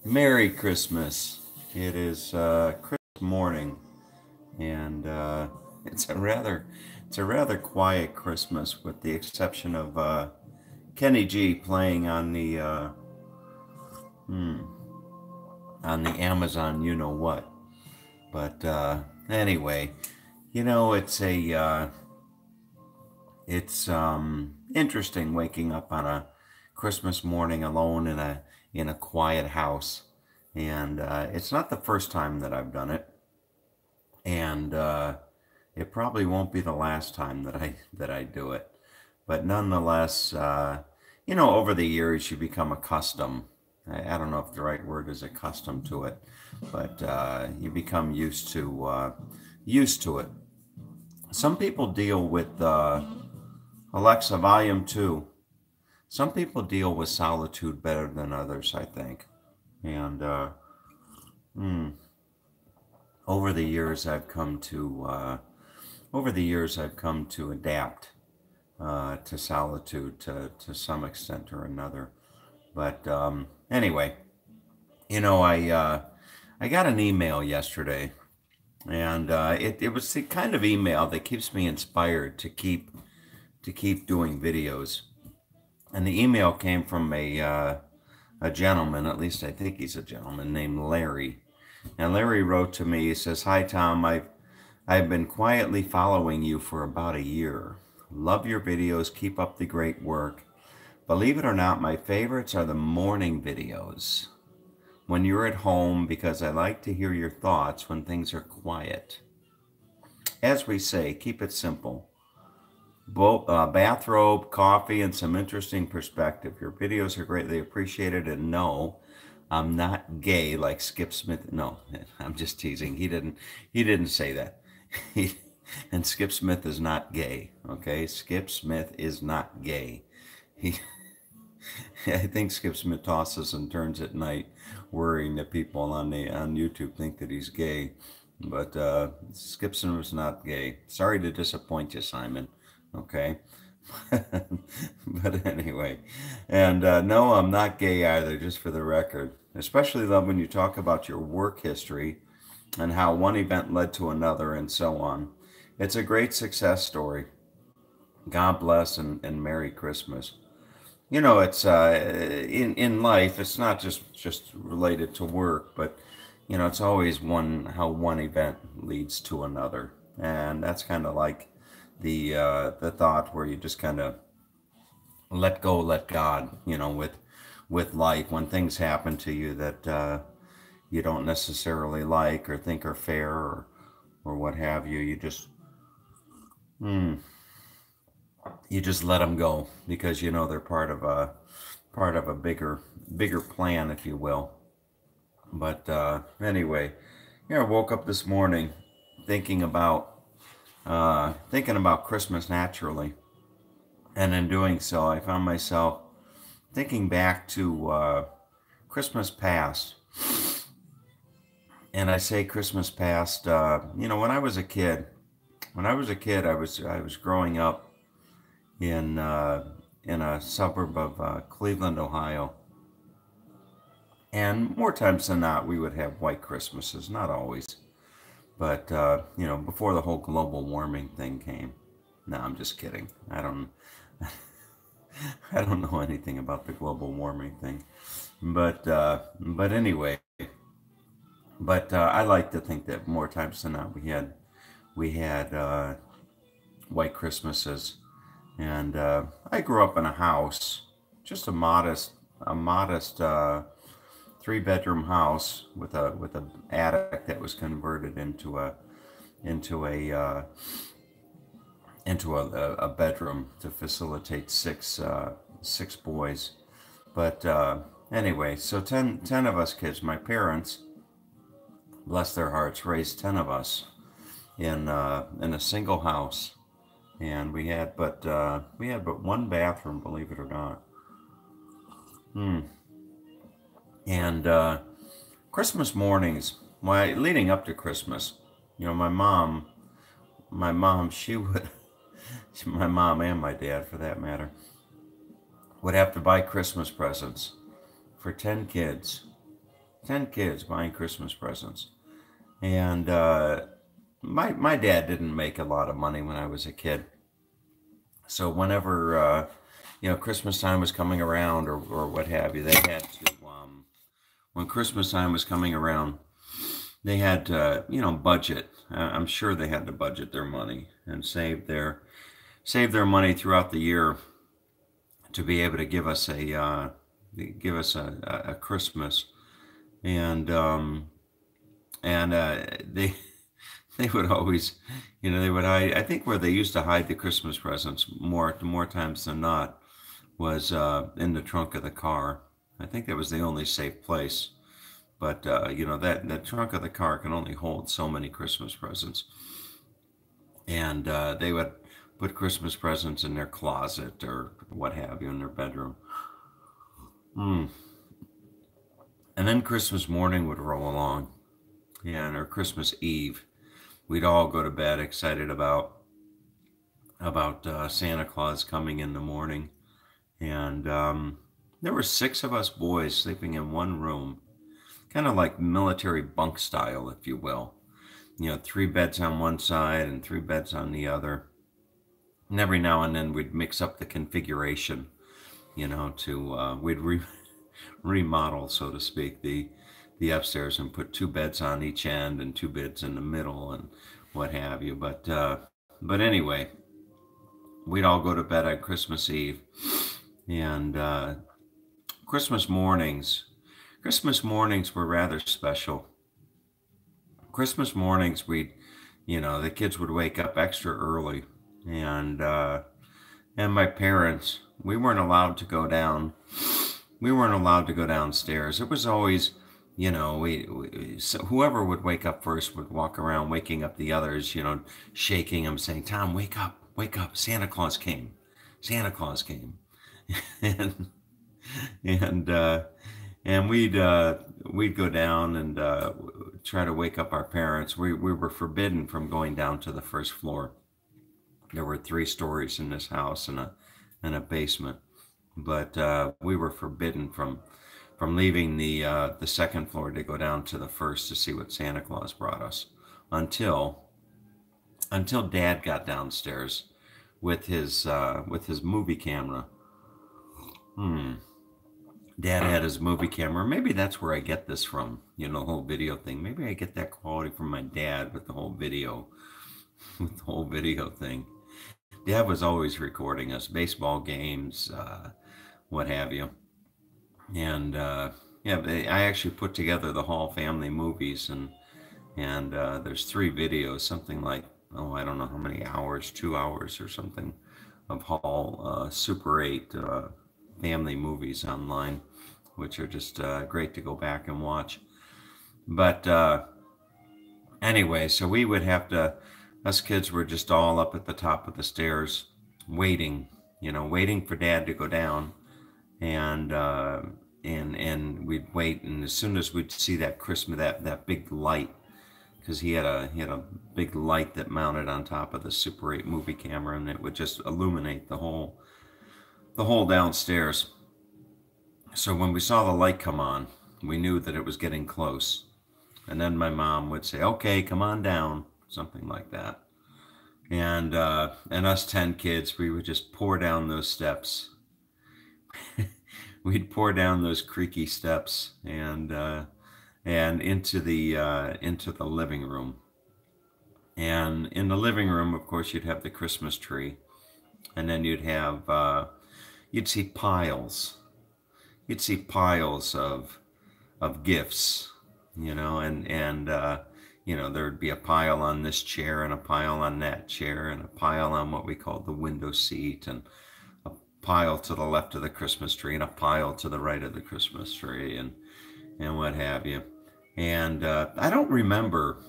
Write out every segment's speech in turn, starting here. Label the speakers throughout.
Speaker 1: Merry Christmas. It is Christmas morning, and it's a rather quiet Christmas, with the exception of Kenny G playing on hmm, the Amazon you know what. But anyway, it's interesting waking up on a Christmas morning alone in a quiet house, and it's not the first time that I've done it, and it probably won't be the last time that I do it. But nonetheless, over the years you become accustomed. I don't know if the right word is accustomed to it, but you become used to it. Some people deal with Alexa Volume 2. Some people deal with solitude better than others, I think. And mm, over the years, I've come to adapt to solitude to some extent or another. But anyway, I got an email yesterday, and it was the kind of email that keeps me inspired to keep doing videos. And the email came from a gentleman, at least I think he's a gentleman, named Larry. And Larry wrote to me. He says, "Hi Tom, I've been quietly following you for about a year. Love your videos. Keep up the great work. Believe it or not, my favorites are the morning videos when you're at home, because I like to hear your thoughts when things are quiet. As we say, keep it simple. Bathrobe, coffee, and some interesting perspective. Your videos are greatly appreciated. And no, I'm not gay like Skip Smith. No, I'm just teasing. He didn't say that. He, and Skip Smith is not gay. Okay, Skip Smith is not gay. He, I think Skip Smith tosses and turns at night, worrying that people on YouTube think that he's gay. But Skip Smith is not gay. Sorry to disappoint you, Simon. Okay. But anyway, and no, I'm not gay either, just for the record. Especially love when you talk about your work history and how one event led to another and so on. It's a great success story. God bless and Merry Christmas. It's in life. It's not just related to work, but it's always how one event leads to another, and that's kind of like the thought where you just kind of let go, let God, with life, when things happen to you that you don't necessarily like or think are fair, or what have you. Mm, you just let them go, because they're part of a bigger plan, if you will. But anyway, I woke up this morning thinking about Christmas naturally, and in doing so, I found myself thinking back to Christmas past. And I say Christmas past, when I was a kid. I was growing up in a suburb of Cleveland, Ohio. And more times than not, we would have white Christmases. Not always, but before the whole global warming thing came. No, I'm just kidding. I don't know anything about the global warming thing. But anyway, I like to think that more times than not we had white Christmases. And I grew up in a house, just a modest 3-bedroom house with a attic that was converted into a uh, into a bedroom to facilitate six boys. But anyway, so ten of us kids. My parents, bless their hearts, raised 10 of us in a single house, and we had but one bathroom, believe it or not. Hmm. And Christmas mornings, leading up to Christmas, my mom, she would, my mom and my dad, for that matter, would have to buy Christmas presents for 10 kids. 10 kids buying Christmas presents. And my dad didn't make a lot of money when I was a kid. So whenever Christmas time was coming around, or what have you, they had to when Christmas time was coming around, they had to budget. I'm sure they had to budget their money and save their money throughout the year to be able to give us a Christmas. And they they would always, they would hide. I think where they used to hide the Christmas presents more times than not was in the trunk of the car. I think that was the only safe place. But that trunk of the car can only hold so many Christmas presents, and they would put Christmas presents in their closet or what have you in their bedroom. Mm. And then Christmas morning would roll along, and or Christmas Eve, we'd all go to bed excited about Santa Claus coming in the morning, and there were 6 of us boys sleeping in one room, kind of like military bunk style, if you will. 3 beds on one side and 3 beds on the other. And every now and then we'd mix up the configuration, we'd remodel, so to speak, the upstairs and put 2 beds on each end and 2 beds in the middle and what have you. But anyway, we'd all go to bed on Christmas Eve, and Christmas mornings were rather special. Christmas mornings, the kids would wake up extra early, and my parents, we weren't allowed to go down. We weren't allowed to go downstairs. It was always, so whoever would wake up first would walk around waking up the others, shaking them, saying, "Tom, wake up, Santa Claus came, Santa Claus came." and and we'd go down and try to wake up our parents. We were forbidden from going down to the first floor. There were 3 stories in this house and a basement, but we were forbidden from leaving the second floor to go down to the first to see what Santa Claus brought us until Dad got downstairs with his movie camera. Dad had his movie camera. Maybe that's where I get this from, the whole video thing. Maybe I get that quality from my dad with the whole video thing. Dad was always recording us, baseball games, what have you. And I actually put together the Hall family movies, and there's 3 videos, something like, I don't know how many hours, 2 hours or something, of Hall Super 8 family movies online, which are just great to go back and watch. But anyway, so we would have to, us kids were just all up at the top of the stairs waiting for Dad to go down, and we'd wait, and as soon as we'd see that Christmas, that big light, because he had a big light that mounted on top of the Super 8 movie camera, and it would just illuminate the whole downstairs. So when we saw the light come on, we knew that it was getting close. And then my mom would say, "Okay, come on down," something like that. And us 10 kids, we would just pour down those steps. We'd pour down those creaky steps and into the living room. And in the living room, of course, you'd have the Christmas tree, and then you'd have you'd see piles. You'd see piles of gifts, and there'd be a pile on this chair and a pile on that chair and a pile on what we call the window seat, and a pile to the left of the Christmas tree and a pile to the right of the Christmas tree, and what have you. And I don't remember.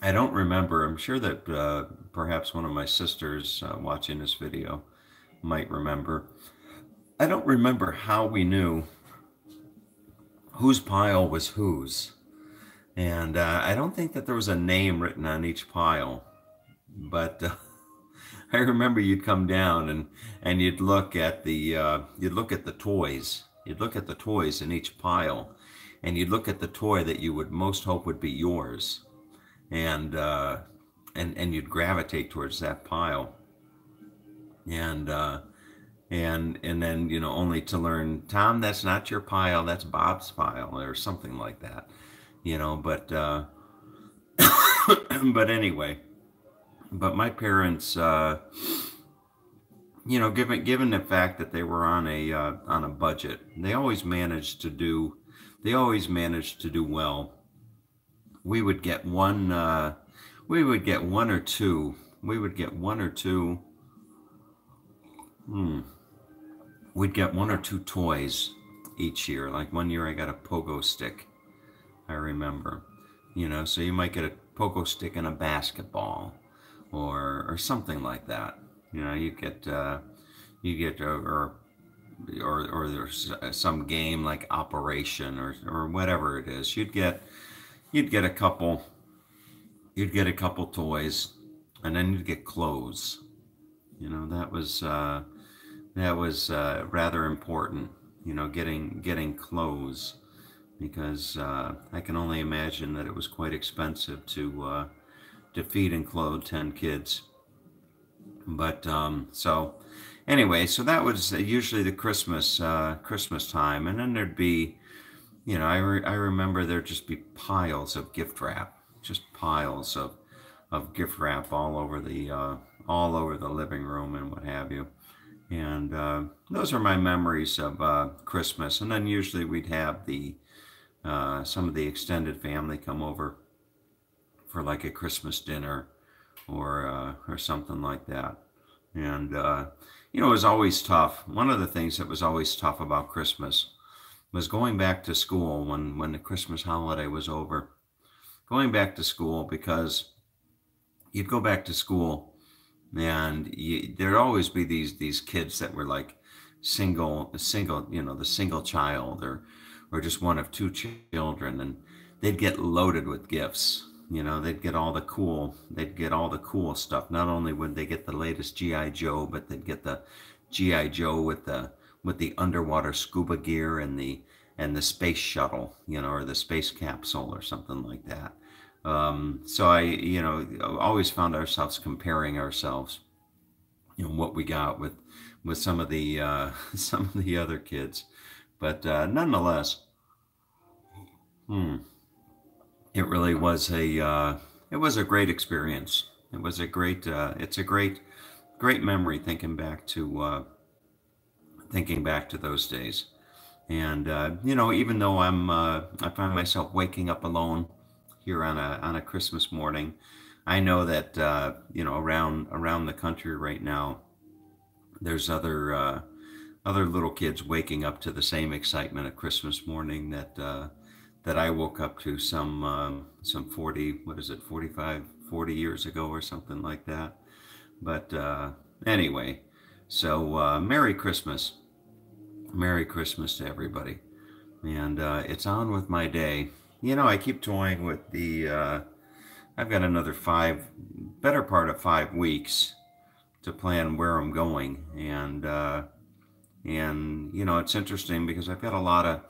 Speaker 1: I'm sure that perhaps one of my sisters watching this video might remember. I don't remember how we knew whose pile was whose. And I don't think that there was a name written on each pile. But I remember you'd come down and you'd look at the toys. You'd look at the toys in each pile. and you'd look at the toy that you would most hope would be yours, and and you'd gravitate towards that pile, and and then, you know, only to learn, Tom, that's not your pile, that's Bob's pile, or something like that, you know. But but anyway, but my parents, you know, given the fact that they were on a budget, they always managed to do well. We would get one, we would get one or two, we would get one or two, hmm, we'd get one or two toys each year. Like one year I got a pogo stick, I remember, you know. So you might get a pogo stick and a basketball, or something like that. You know, you get or there's some game like Operation, or whatever it is. You'd get a couple, toys, and then you'd get clothes. You know, that was rather important. You know, getting clothes, because I can only imagine that it was quite expensive to feed and clothe 10 kids. But so anyway, so that was usually the Christmas time, and then there'd be, you know, I remember there'd just be piles of gift wrap, just piles of gift wrap all over the living room and what have you. And those are my memories of Christmas. And then usually we'd have the some of the extended family come over for like a Christmas dinner, or something like that. And you know, it was always tough. One of the things that was always tough about Christmas was going back to school when the Christmas holiday was over. Going back to school, because you'd go back to school, and there'd always be these kids that were like single, you know, the single child, or just one of two children, and they'd get loaded with gifts. You know, they'd get all the cool stuff. Not only would they get the latest GI Joe, but they'd get the GI Joe with the underwater scuba gear and the space shuttle, you know, or the space capsule or something like that. So I, you know, always found ourselves comparing ourselves, you know, what we got with some of the some of the other kids. But nonetheless, hmm, it really was it was a great experience. It was a great it's a great memory, thinking back to those days. And you know, even though I find myself waking up alone here on a Christmas morning, I know that you know, around the country right now, there's other little kids waking up to the same excitement of Christmas morning that I woke up to some 40, what is it, 45, 40 years ago or something like that. But anyway, so Merry Christmas. Merry Christmas to everybody. And it's on with my day. You know, I keep toying with I've got another better part of 5 weeks to plan where I'm going. And you know, it's interesting because I've got a lot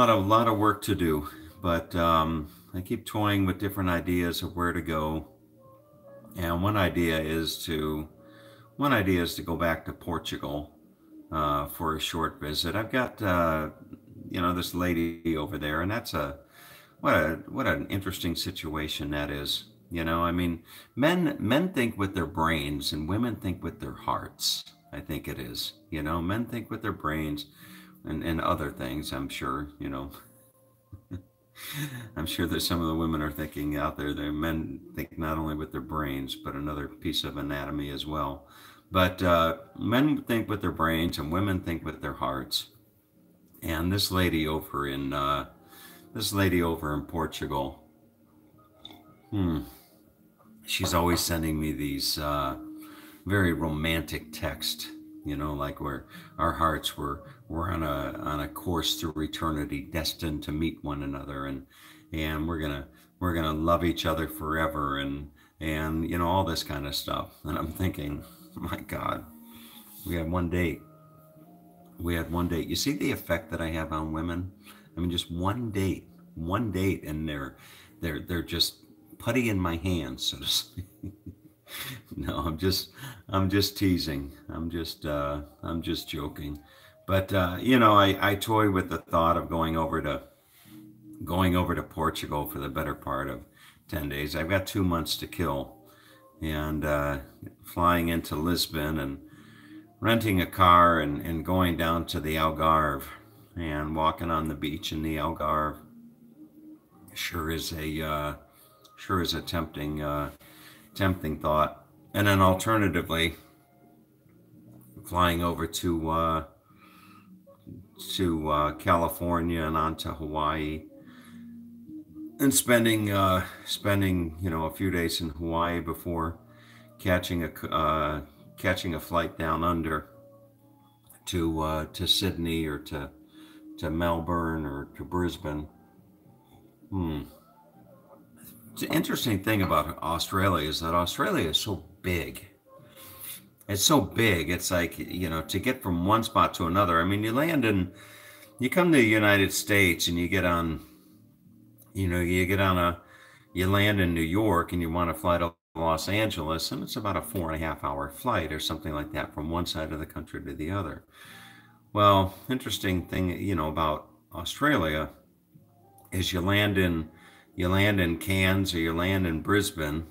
Speaker 1: of work to do, but I keep toying with different ideas of where to go. And one idea is to go back to Portugal for a short visit. I've got you know, this lady over there, and that's what an interesting situation that is. You know, I mean, men think with their brains and women think with their hearts. I think it is. You know, men think with their brains and other things, I'm sure, you know. I'm sure that some of the women are thinking out there, their men think not only with their brains, but another piece of anatomy as well. But men think with their brains and women think with their hearts. And this lady over in Portugal, she's always sending me these very romantic texts, you know, like where our hearts were on a course through eternity, destined to meet one another, and we're gonna love each other forever, and you know, all this kind of stuff. And I'm thinking, my God, we had one date. You see the effect that I have on women? I mean, just one date, and they're just putty in my hands, so to speak. No, I'm just teasing. I'm just joking. But you know, I toy with the thought of going over to Portugal for the better part of 10 days. I've got 2 months to kill, and flying into Lisbon and renting a car and going down to the Algarve and walking on the beach in the Algarve sure is a tempting thought. And then alternatively, flying over to California and on to Hawaii, and spending you know a few days in Hawaii before catching a flight down under to Sydney or to Melbourne or to Brisbane. Hmm. The interesting thing about Australia is that Australia is so big. It's so big. It's like, you know, to get from one spot to another. I mean, you come to the United States and you get on, you know, you land in New York and you want to fly to Los Angeles, and it's about a 4.5 hour flight or something like that from one side of the country to the other. Well, interesting thing, you know, about Australia is you land in Cairns or you land in Brisbane,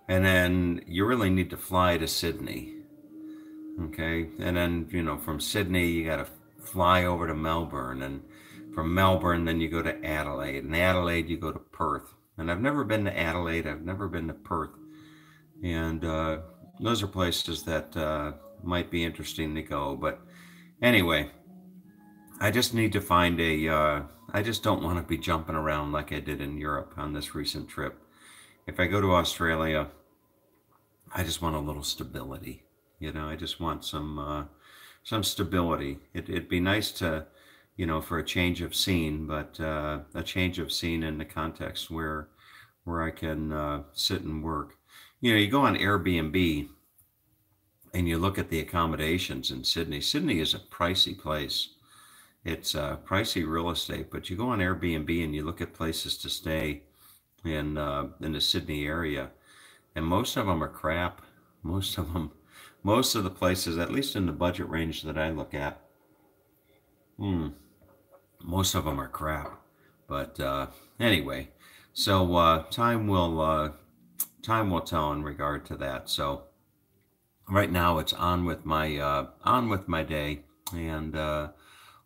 Speaker 1: and then you really need to fly to Sydney. Okay, and then you know from Sydney you got to fly over to Melbourne, and from Melbourne then you go to Adelaide, and Adelaide you go to Perth. And I've never been to Adelaide, I've never been to Perth, and those are places that might be interesting to go. But anyway, I just need to find I just don't want to be jumping around like I did in Europe on this recent trip. If I go to Australia, I just want a little stability. You know, I just want some stability. It'd be nice to, you know, for a change of scene, but a change of scene in the context where I can sit and work. You know, you go on Airbnb and you look at the accommodations in Sydney. Sydney is a pricey place. It's pricey real estate, but you go on Airbnb and you look at places to stay in the Sydney area, and most of them are crap. Most of the places, at least in the budget range that I look at, most of them are crap. But anyway, so time will tell in regard to that. So right now it's on with my day, and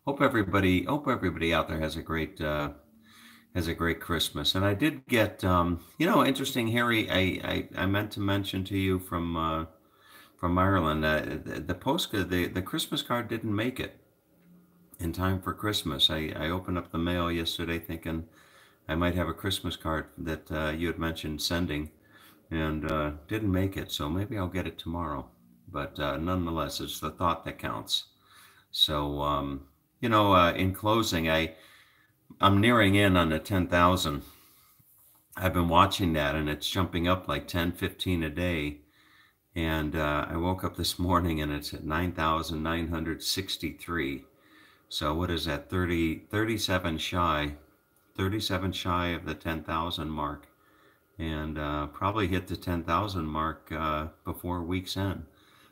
Speaker 1: hope everybody out there has a great Christmas. And I did get you know, interesting, Harry. I meant to mention to you from Ireland, the Christmas card didn't make it in time for Christmas. I opened up the mail yesterday thinking I might have a Christmas card that you had mentioned sending, and didn't make it. So maybe I'll get it tomorrow. But nonetheless, it's the thought that counts. So you know, in closing, I'm nearing in on the 10,000. I've been watching that, and it's jumping up like 10, 15 a day. And I woke up this morning and it's at 9,963. So what is that? 37 shy of the 10,000 mark, and probably hit the 10,000 mark before week's end.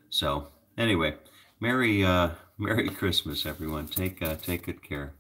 Speaker 1: So anyway, Merry Christmas, everyone. Take good care.